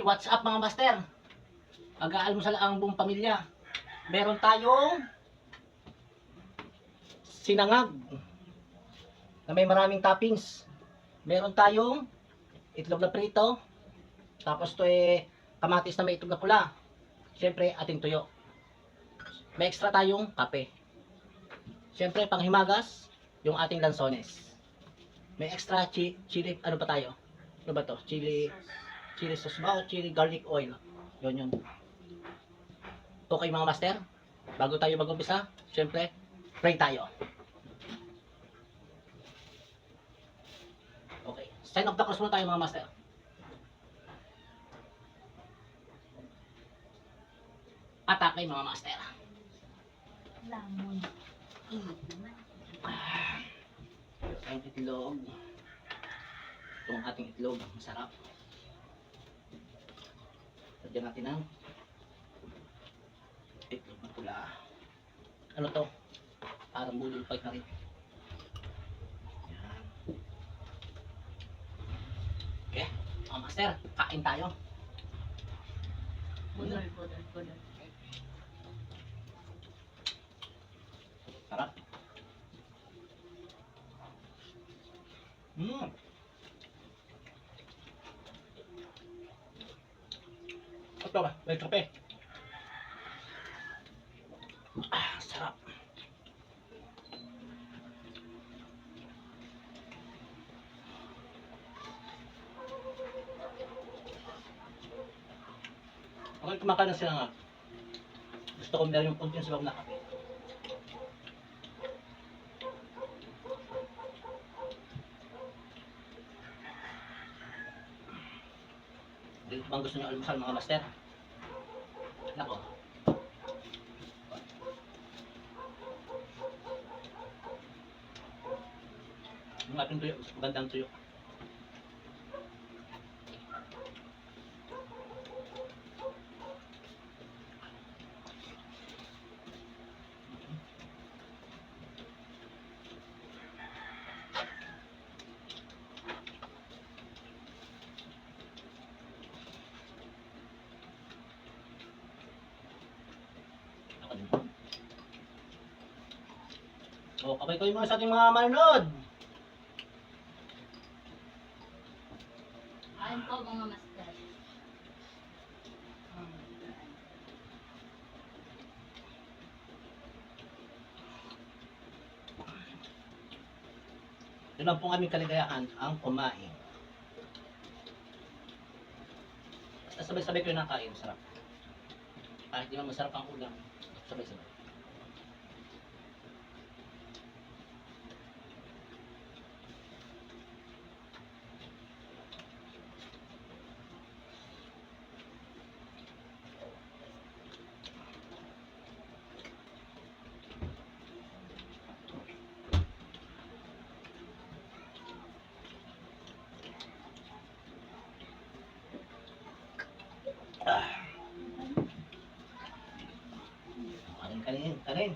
Okay, what's up mga master? Mag-aalmusal ang buong pamilya. Meron tayong sinangag na may maraming toppings. Meron tayong itlog na prito. Tapos to kamatis na may itlog na pula. Siyempre, ating tuyo. May extra tayong kape. Siyempre, panghimagas, yung ating lansones. May extra chili, ano pa tayo? Ano ba to? Chili sauce ba o chili garlic oil? Yun. Okay mga master, bago tayo mag-umpisa, siyempre, pray tayo. Okay, sign of the cross muna tayo mga master. Atake mga master. Lamon. Ang itlog. Itong ating itlog, masarap. Lagyan natin ang itlog na pula. Ano to? Parang budol fight na rin. Yan. Okay, mga master, kain tayo. Budol. Sarap. Ito ba? May kape. Sarap. Okay, kumakain na sila nga. Gusto ko meron yung konting sabaw na kape. Dito bang gusto nyo almusal mga master? Nako. Yung ating tuyo, magandang tuyo. So, kapay ko yung mga sa ating mga manonood. Ayun po mga master. Yun lang pong aming kaligayahan, ang kumain. Basta sabay-sabay ko yung nakain, sarap. Kahit di man masarap ang ulam, sabay-sabay. Kanin.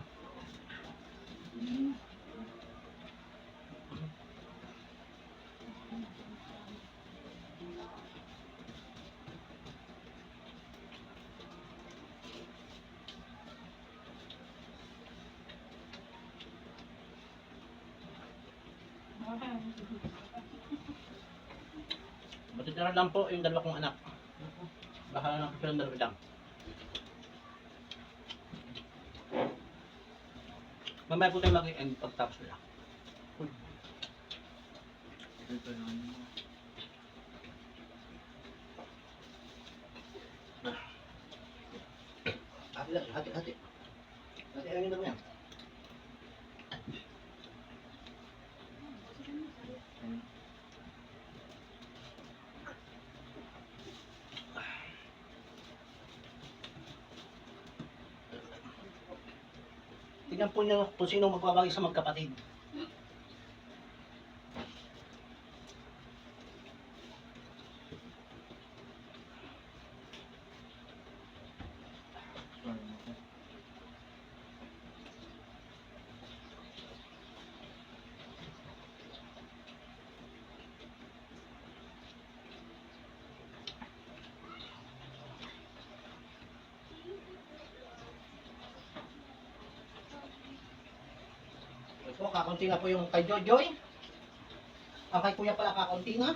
Matitira lang po yung dalawa kong anak. Bahala na ko silang dalawa lang. Mamaya po tayo mag-end pagtapos nila. Hati lang, hati. Hati lang yung dalawa yan. Tingnan po niyo kung sino magbabagay sa magkapatid. kakaunti na po yung kay Jojoy. Ang kay kuya pala kakaunti na.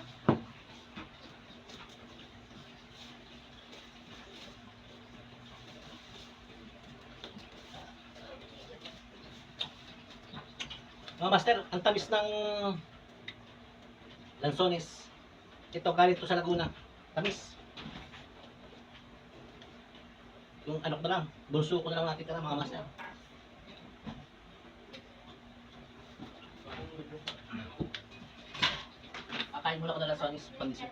Mga master, ang tamis ng lansones. Ito galing to sa Laguna. Tamis. Yung ano ko na lang, bunso ko na lang natitira mga master. Kakain muna ko na lansones pag-isip.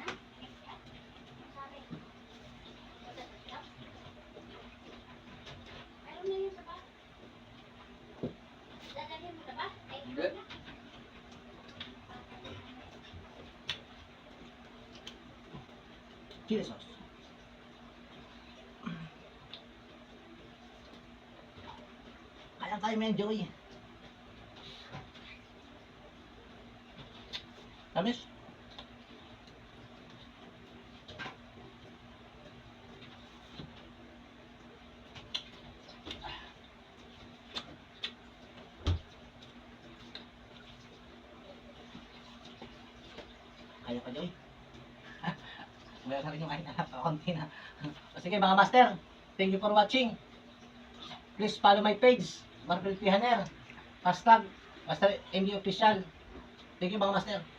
Chili sauce. Kaya tayo may enjoy. Tamis. Kaya pa, Joy. Meron na rin yung kain na kakunti na. O sige mga master, thank you for watching. Please follow my page, Marvel Pihaner. Hashtag, Master MD Official. Thank you mga master.